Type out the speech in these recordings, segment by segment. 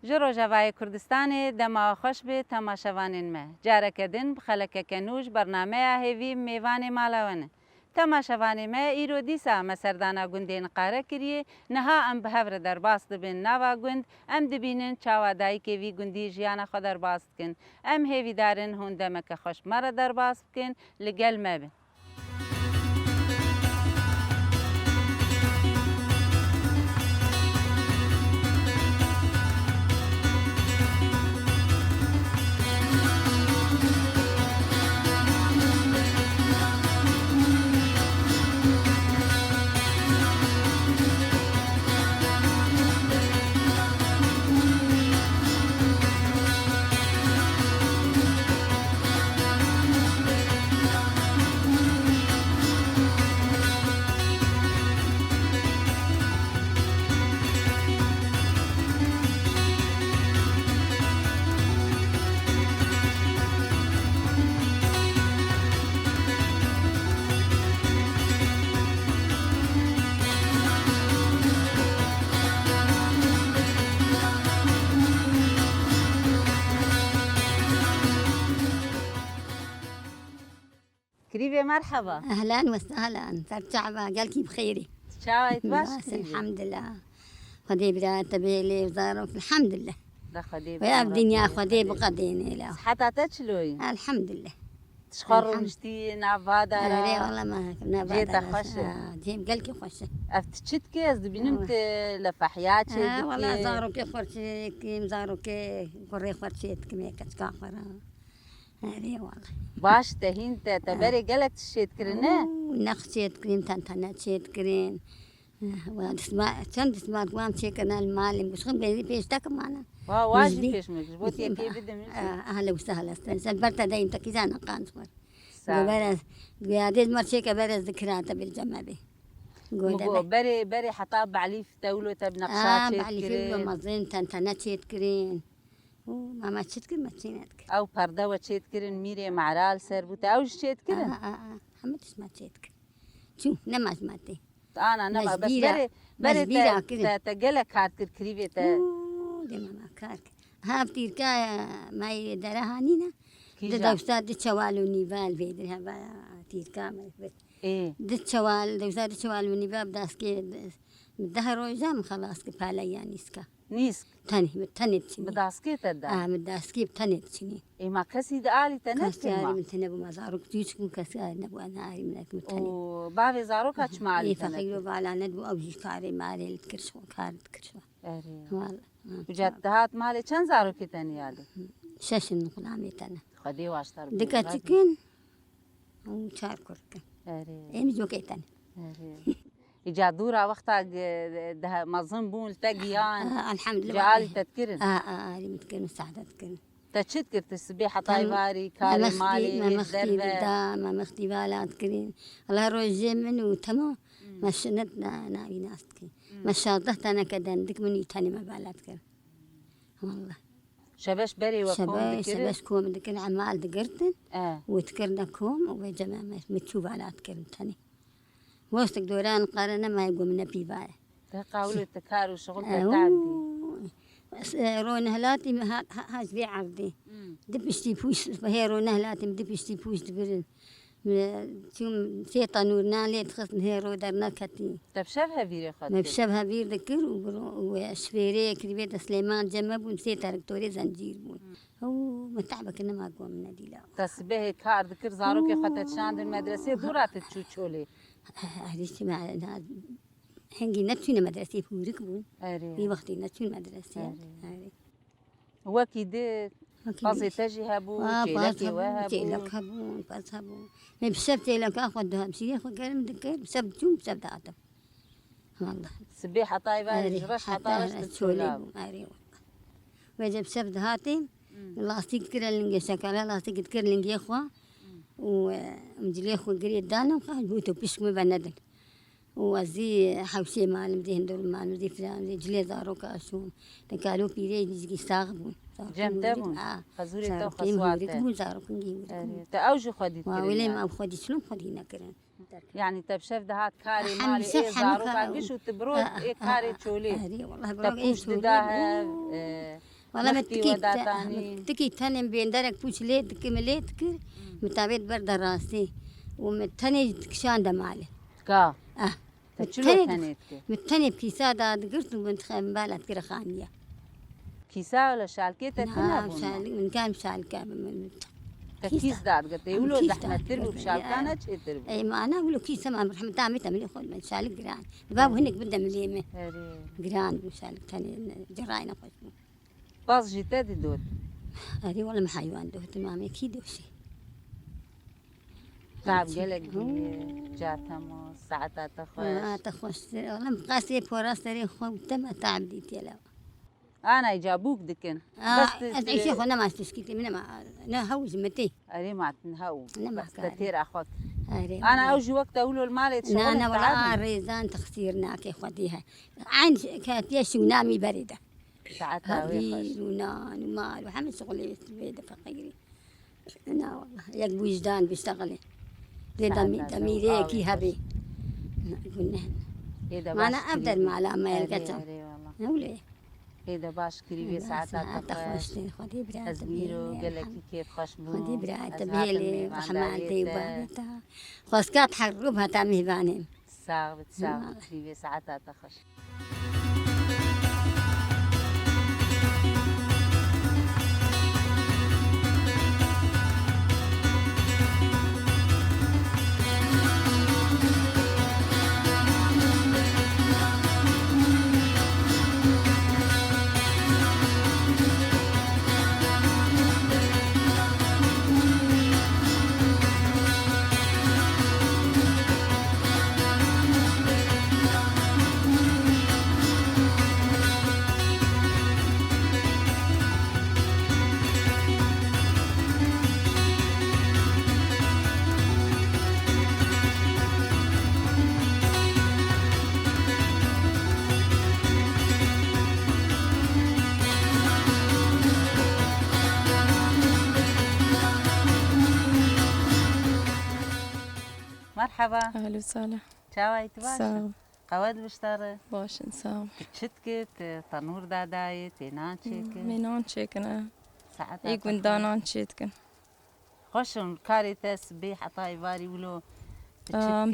جرو جوای کردستان دما خوش به تماشاوانین ما جارکدن بخلک کنوش برنامه هیوی میوان مالوانه تماشاوانی ما ایرو دیسا مسردانا گندین قاره کریه نها ام بهور در باست بین نوا گند ام دبینن چاوادایی که وی گندی جیانا خود در باست کن ام هیوی دارن هندمک خوش مرا در باست کن لگل ما بین كريبة مرحبا أهلا وسهلا ترجع قالكي بخيري شاويت باش بس الحمد لله خدي بلا تبيلي وزارك الحمد لله لا خدي ويا الدنيا خدي بقديني لا حتى تشلوي الحمد لله تشخر ونشتي نافادا أري والله ما كنا بعد جيت خشة جيم قالكي خشة افتشت كيس بنمت لفحيات والله زاروك خرشي كيم زاروك قري خرشيت كم كتكافر أري والله باش تهين تبري قالك تشيت كرنا نخشيت كرين تنتنا شيت كرين واسمع كنت اسمع قوام شيكنا المعلم بس خم قاعدين فيش تاك معنا واجب فيش مش بوتي كي بدم أهلا وسهلا سلبرتا دايم تكيزانا قانصور برز قاعدين مرشيك برز ذكريات بالجمع به بري حطاب بعليف تولو تبنقشات بعلي في مزين تنتنا شيت كرين ما تشيت كرين ما تشيناتك او بردا وشيت كرين ميري معرال سربوتا او شيت كرين حمد اسمع شيت كرين شو نما سمعتي أنا نما بس بري تجلك كارت كريفة دي ماما كارك ها بتيركا ما يدرها نينا ده أستاذ شوال ونيفال بيدرها بتيركا ما بس إيه ده شوال ده أستاذ شوال ونيفال بداس كي مدها روزام خلاص كفالا يعني إسكا نيسك تاني تشني بداس كي تدا بداس كي تاني تشني إيه ما كسي دالي تنكر كسي من تنبو ما زاروك تيجكم كسي نبو أنا عاري منك متاني وبابي زاروك هاتش مالي إيه فخيرو بالا ندبو أوجي كاري ماري الكرشو كارد كرشو والله وجدتهات مالي كم زاروك تاني يالي شاشن نقول عميتنا خدي واشتر دكاتكن وشار كركن إيه مجوكيتن إجا دورة وقتها ده مظن بون تجيان الحمد لله جعلي تذكرن اللي متكرن مساعدة تذكرن تشتكر السبيحة طيباري كاري مالي ما مختي بدا ما مختي بالا تذكرين الله روجي منو تمام ما شنتنا ناوي ناس تكين ما شاطحت أنا كده عندك مني تاني ما بالا تذكر والله شباش بري وكوم شباش كوم ذكر عمال ذكرتن وذكرنا كوم وجماعة متشوف على تذكرن تاني وسط دوران قارنا ما يقوم من بيبايا تقاولوا التكار وشغل تعبي رون هلاتي هاج بي عرضي دبشتي بوش هي رون هلاتي دبشتي بوش دبرن شوم سيطة نورنا لي تخصن هي رو درنا كتي تبشبها بير خاطر مبشبها بير ذكر وشفيري كريبيت سليمان جمب ونسيت ركتوري زنجير بون هو متعبك إنما ما قوم من دي لا تسبيه كار ذكر زاروك خطت شاند المدرسة دورات تشوشولي هذيش ما هنجي نتشون مدرسة فوركبون في وقت نتشون مدرسة هو كده قصي تجهبو تيلك وهبو تيلك هبو بس هبو ما بسبب تيلك أخذها بسيء أخذ كلام ذكر بسبب شو بسبب دعاتهم والله سبيحة طيبة جرش حطارش تشولاب وإذا بسبب دهاتي لاستيك كر لينجي شكله لاستيك كر لينجي خوا ومجلي خوا قريت دانا وخا بوتو بيشكم بندل وزي حوشي معلم دي هندول معلم دي فلان دي جلي زارو كاشون تكالو بيري يجي يستغبون جمتهم خزوري تو خسوات زارو كنجي تأوجو خديت ولا ما خدي شلون خدينا كرن يعني تبشف دهات كاري مالي إيه زارو كاقش وتبروت إيه كاري تشولي والله تبوش دها والله مختي وداتاني متكي تاني بين درك بوش ليت كمليت كر متابعت برد راسي ومتني كشان دمالي كا اه تشلو تنيتك متني بكيسة داد قرت وبنت بالت كرا خانية كيسا ولا شالكيتا نعم تنابون من كان مشال من كيس داد قلت يقولوا كيس زحمة داد تربو قلت بشالكانة شي تربو اي ما انا اقول له كيسة ما مرحمة تامي تملي خد من شالك قران باب هنك بدا مليمة قران وشالك تاني جراينا خوش باز جيتا دي دوت هذه والله ما حيوان ده تمام أكيد وشي تعب قلق جاتهم ساعتها ما تخش تخش والله مقاسي فراس تاريخ خو تم تعب دي تلا أنا يجابوك دكن أتعيش أنا ما استسكتي من ما أنا هوز متي أري ما تنهو أنا ما بس كاري. تثير أخوك أنا أنا أوجي وقت أقوله المال يتشغل أنا ولا ريزان تخسيرنا كي خديها عين كانت يشو نامي باردة ساعتها ويخش هبيل ونان ومال وحمل شغلي بيد فقيري أنا والله يك وجدان بيشتغلي زي ضميري كي هبي قلنا ما أنا أبدل ما لا ما يلقتهم أولي إذا باش كريبي ساعتها تخش خدي برات أزميرو قال لك كيف خشبو خدي برات بهيلي وحمالتي وبابتها خاصكات حربها تعمي بانهم ساعة بتساعة كريبي ساعتها تخش مرحبا أهلا وسهلا شاوي تباش ساو قواد بشتار باشن ساو شتكت تنور داداي تنانشيك مينان شيكنا ساعتها يكون دانان شيتكن خوشن كاري تسبيح عطاي باري ولو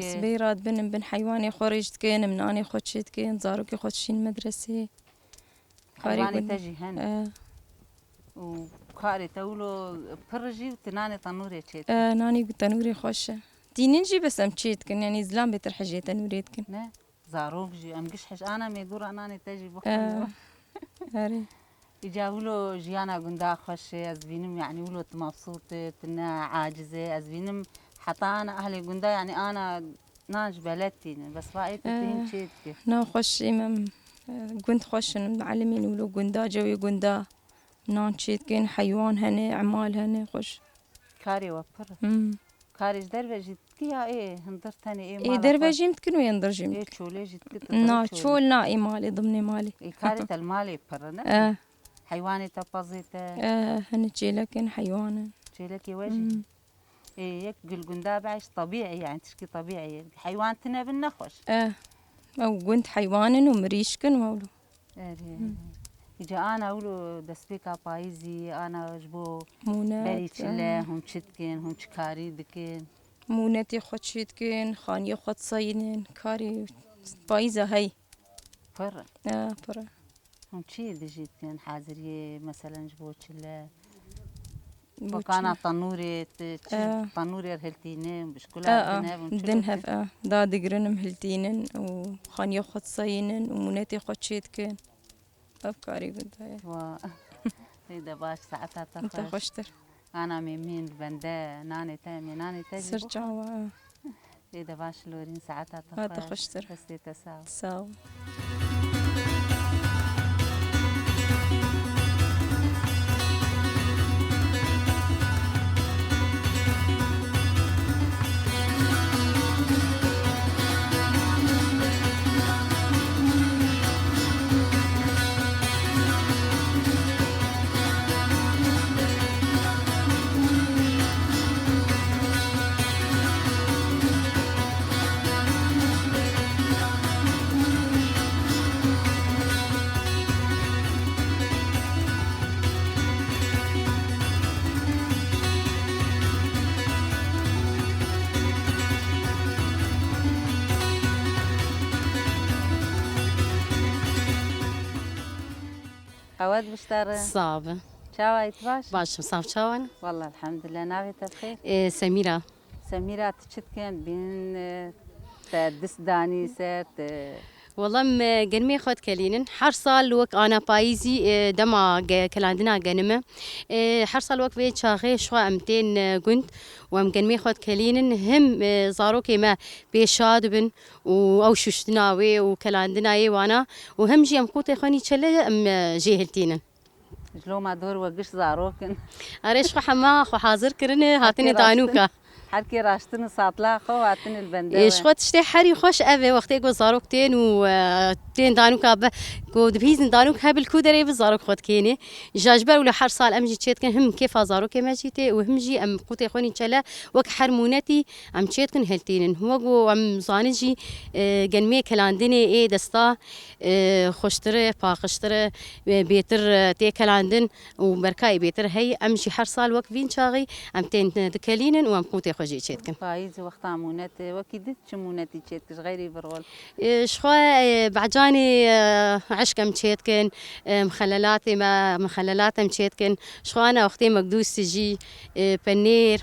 سبيرات بن حيواني خورجتكن مناني خدشتكن زاروكي خدشين مدرسة حيواني تجي هن وكاري تولو برجي وتناني تنوري تشيت ناني تنوري خوشة دينينجي بس أم تشيتكن يعني زلام بترحجي تنوريتكن نه زاروك جي أم قش أنا ميدور أناني تجي بخير هاري يجاولو جيانا قندا خوش أزبينم يعني ولو مبسوطة تنا عاجزة أزبينم حتى أنا أهلي قندا يعني أنا ناج بلدتي بس فايت تين شيتك نا خوش إمام قند خوش معلمين ولو قندا جوي قندا نان شيتكن حيوان هني أعمال هني خوش كاري وبر كاريش دربجي كيا إيه هندر تاني إيه إيه دربجي متكن ويندر جيم إيه شولي جت نا شول نا إيه مالي ضمن مالي إيه كاري المالي برنا حيواني تبازيته هنجي لكن حيوانا شيلكي وجهي إيه يك قندا بعيش طبيعي يعني تشكي طبيعي حيوانتنا بالنخوش أو قنت حيوان ومريشكن وولو إجا أنا أولو دسبيكا بايزي أنا جبو مونات بريتشلا هم تشتكن هم تشكاري دكين موناتي خود شيتكن خاني خود صينين كاري بايزة هاي فرق فرق هم تشي دجيتكن حاضرية مثلا جبو تشلا وكان تنوري تنوري رهلتينين بشكلها دنهف دا دقرن مهلتينن وخاني خود صينين وموناتي خود شيتكن أفكاري قد هاي إذا باش ساعتها أنت خوشتر أنا مين بندا ناني تامي تجي سرجعوا إذا باش لورين ساعتها خوشتر بس تساو ساو قواد بشتر صعبة. شاويت باش باش صعب شاون. والله الحمد لله نافي بخير سميرة. سميرة تشتكن بين تدس داني سات والله قنمي خود كلينن حرصال وك أنا بايزي دما كلاندنا قنمة حرصال وك بيت شاغي شوا أمتين قنت قنمي خود كلينن هم زاروكي ما بيشاد بن أو ششتناوي وكلاندنا وانا وهم جي أمقوتي خاني تشلا أم جيهلتينن جلو ما دور وقش زاروكن أريش خو حما خو حاضر كرنه هاتني دانوكا حركي راشتن ساطلا خو هاتن البندوة إيش خو تشتي حري خوش أبي وقتي جو زاروك تين تين دانوكا جو دبيزن دانوك هبل كودري بزاروك خود كيني جاجبر ولا حر صال أمجي تشيت كان هم كيف زاروك ما جيتي وهم جي أم قوتي خوني تشلا وك حرمونتي أم تشيت كان هلتين هو جو أم زانجي جنمي كلاندني إيه دستا خوشتره باقشتره بيتر تي كلاندن وبركاي بيتر هي أمشي حر صال وك فين شاغي أم تين دكالينن وأم قوتي خوجي تشيت كان فايز وقت عمونات وكيدت شمونتي تشيت غيري برغول شخوا بعجاني عشق مشيتكن مخللاتي ما مخللات مشيتكن شخوا أنا وقتي مقدوس تجي بنير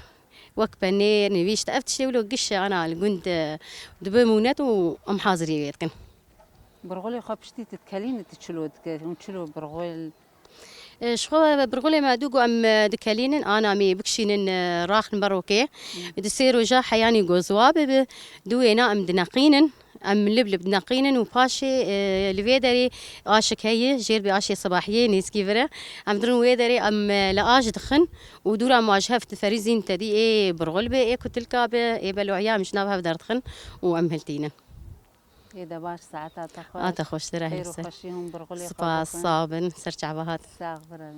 وك بنير نبيش تأفت شيء ولو قش أنا الجند دبمونات وأم حاضري بيتكن برغولي خبشتي تتكلين تتشلو تشلو برغول شخوا برغولي ما دوقو أم دكالينن أنا مي بكشينن راخن بروكي دسيرو جا حياني جوزواب دوينا أم دناقينن أم لبلب نقينن وباشي لفيدري عاشك هي جير بعاشي صباحية نيسكي فرا أم درن ويدري أم لآج دخن ودورا مواجهة في فريزين تدي إيه برغلبة إيه كتلكابة إيه بلوعيا مش نابها بدردخن وأم هلتينا إذا باش ساعتها تاخذ تخش ترى خير هسه وخشيهم برغولي سبا صابن سرچ عباهات ساغبر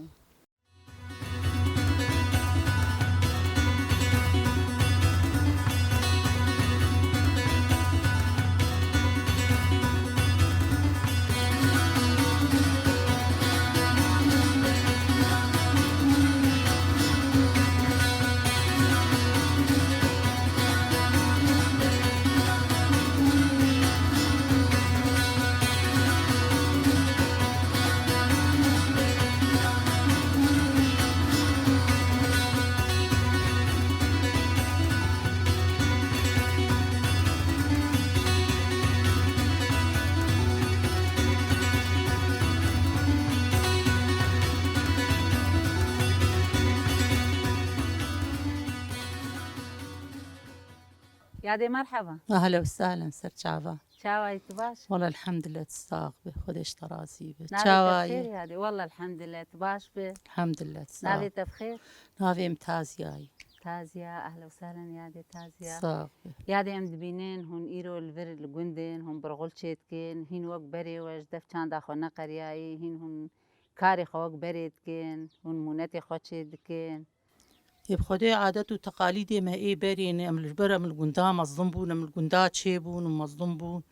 يا مرحبا أهلا وسهلا سرچاوا شاوي تباش والله الحمد لله تستاقبه خدش تراسي به نافي شاواي بخير هذه والله الحمد لله تباش به الحمد لله نافي تستاقبه تبخير نافي متازياي تازيا أهلا وسهلا يا دي تازيا تستاقبه يا دي عند بينين هون إيرو الفر الجندين هون برغول شيتكين هين وق بري وش دف كان داخلنا قرياي هين هون كاري خوق بريتكين هون مونتي خوتشيتكين يبخدي عادات وتقاليد ما إيه برين أم الجبرة من الجندا مظلمبون أم الجندا تشيبون ومظلمبون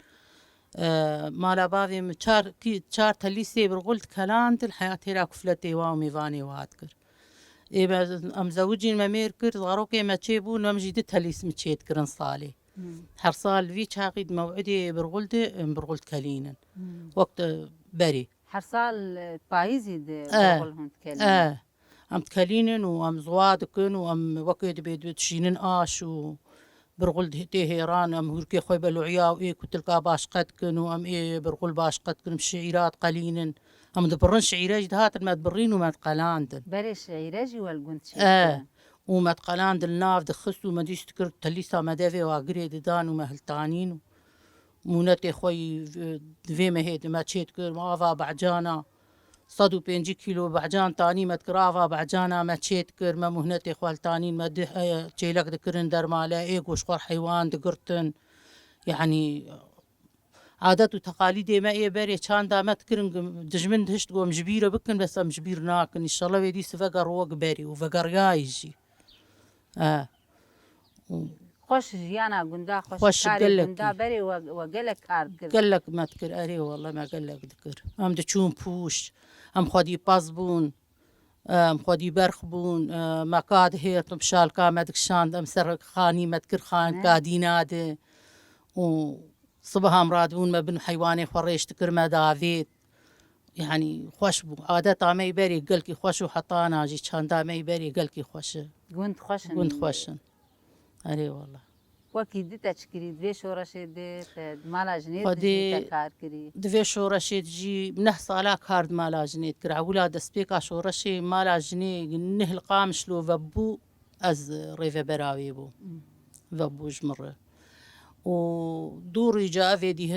ما لا بافي مشار كي تشار تليسي برغلت كلانت الحياة هلا كفلتي وميفاني واتكر إيه أم زوجين ما ميركر ضاروكي ما تشيبون وم جديد تليس متشيت كرن صالي حرصال فيش عقيد موعدي برغلت برغلت كلينا وقت بري حرصال بايزي برغول هون تكلم أم تكلينن وأم زوادكن وأم وقت بيد تشينن آش وبرغل تهيران أم هركي خوي بلوعيا وإيه كتلقى باش قدكن وأم إيه برغل باش قدكن بشعيرات قليلن أم دبرن شعيرات دهات ما تبرين وما تقلاندن بري شعيرجي والقنت وما تقلاندن الناف دخست وما ديش تكر تليسا ما دافي واقري دان وما هلتانين مونتي خوي في ما هيد ما تشيت كر ما افا بعجانا 105 كيلو بعجان تاني ما تكرافا بعجانا ما تشيت كر ما مهنتي خوال تانين ما ده تشيلك دكرن در مالا ايق وشقر حيوان دقرتن يعني عادات وتقاليد ما ايه بري كان دا ما تكرن دجمن دهشت قوم جبيرة بكن بس ام جبير ناكن ان شاء الله بيدي سفقر وق بري وفقر يايجي خوش جيانا قندا خوش كاري قندا بري وقلك كار قال لك ما تكر اري والله ما قال لك ذكر ام دچون بوش ام خدي بازبون ام خدي برخبون ما قاد هي تمشال كامدك شاند ام سر خاني ما تكر خان كاديناد و صبح امرادون ما بن حيواني خريش تكر ما دافيت يعني خوش بو عادتا ما يبري قلكي خوش وحطانا جي چاندا ما يبري قلكي خوش گوند خوشن قند خوشن أري والله وەکی دیتە چکری دوێ شۆڕەشێ دێت مالا ژنێت خودی- کار کردی دوێ شۆڕەشێت ژی منە سالا کارد مالا ژنێت کرا ولا دەستپێکا شۆڕەشێ مالا ژنێ نهل قامشلۆ بەبوو ئەس ڕێڤە بەراوێ بوو بەبوو ژمڕە و دووڕی جاavێدی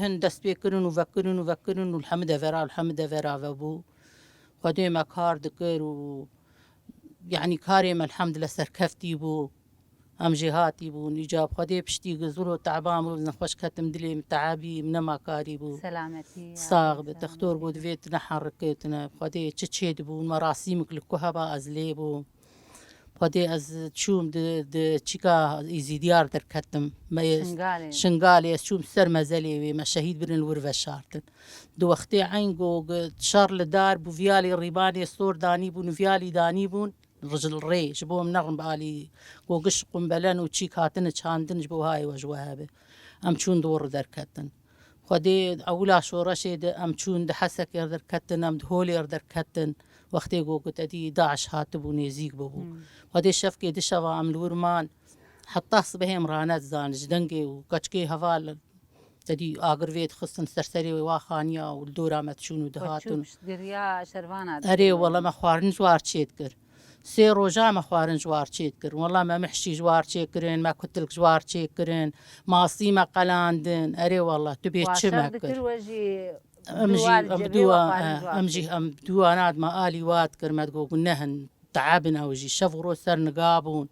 هەن دەستپێکردن و vەکردن و vەکردن و هەمە دەڤێرا هەمە دەڤێراوە بوو خودێمە کار دکرد و یعنی کارێمە الحەمد لەسەر کەفتی بوو ئەم ژێهاتی بوون ئیجاب خودێ پشتی گزور و تەعبام بوو نەخۆش کەتم دلێم تەعابی منەما کاری بوو سەلامەتی ساغ بێت دەختۆر بۆ دوێت نەحڕکێتنە خودێ چ چێت بوو مەڕاستیمک لە کو هەبا ئەز لێ بوو خودێ ئەز چوم چیکا ئیزی دیار دەرکەتم شنگالێ چوم سەر مەزەلێوێ مە شەهید برن وروە شارتن دووەختێ عین گۆ شار لە دار بوو ڤیالی ڕیبانێ سۆر دانی بوون ڤیالی دانی بوون ڕژل ڕێژ بۆم نەڕم بالی گۆ گشت قمبەلەن و چی کاتنە چاندنش بۆ هایوە ژوە هەبێ ئەم چوون دۆڕ دەرکەتن خودێ ئەولا شۆڕەشێدە ئەم چوون دە حەسەکێ دەرکەتن ئەم هۆلێر دەرکەتن وەختێ گۆگوتەدی داعش هاتبوو نێزیک ببوو خودێ شەفکێ دشەوە ئەم لورمان حتا سبهێم ڕانەت زانش دەنگێ و کەچکێ هەواڵ دەدی ئاگرێت خستن سەرسەری واخانیا و دۆرامەت چوون و دەهاتون گریا شەروانە ئەرێ وەڵەمە خواردن جوار چێت کرد سێ ڕۆژامە خوارن جوار چێت کرد وەڵامە مەحشی جوار چێکردن مە کوتلک جوار چێکردن ماسیمە قەلاندن ئەرێ وەڵە تو بێت چمە کرد ئەمژی ئەم دوواناتمە ئالی وات کردمەت گۆگو نەهن تعابن ئەوژی شەف ڕۆ سەر نگابوون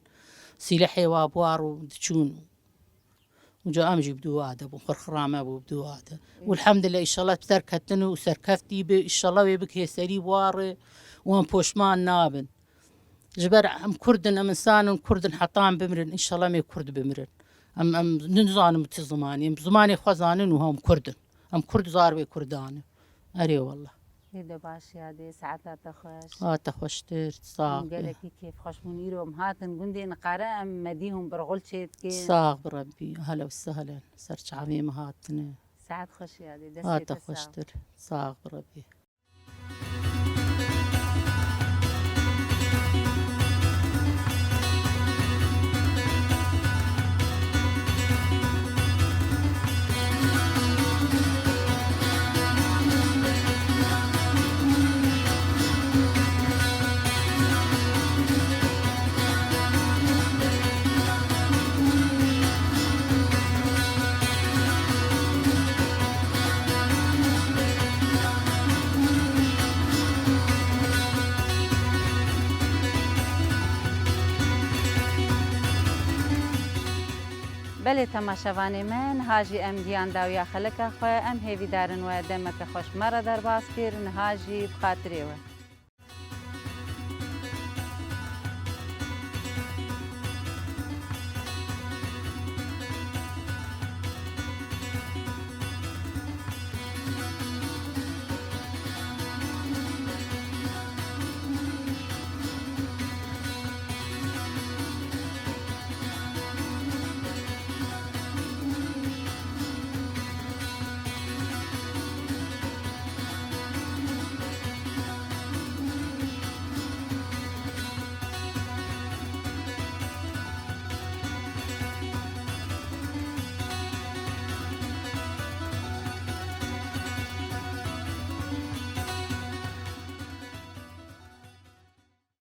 سیلە حێوا بوار و دچوون وجا ئەمژی بدووادە بوو خڕخڕامە بوو بدووادە والحەمد لە ئیشەڵەت سەرکەتن و سەرکەفتی بێ ئیشەڵەوێ بکێ سەری بوارێ وان پۆشمان نابن جبەر ئەم کوردن ئەم ئینسانن کوردن حەتان بمرن ئیشەڵە مێ کورد بمرن ئەم نزانم چ زمانی ئەم زمانی خۆزانن و هەم کوردن ئەم کورد زاروێ کوردانە ئەرێ وەڵە لێدە باشیادێ سعاتاتە خۆش هاتە خۆشتر ساغ گەلێکی کێف خۆشبوون ئیرۆم هاتن گوندێ نقارە ئەم مەدیهم بڕغڵ چێت ساغ بڕەبی هەلە و سەهلەن سەرچاوێمە هاتنێ سعات خۆشیادێ هاتە خۆشتر ساغ بڕەبی بەێ تەماشەوانێ من هاژی ئەم گیان داویا خەلەکە خۆی ئەم هێویدارن وایە دەمەکە خۆشمەرە دەرباز کرد هاژی بخاترێوە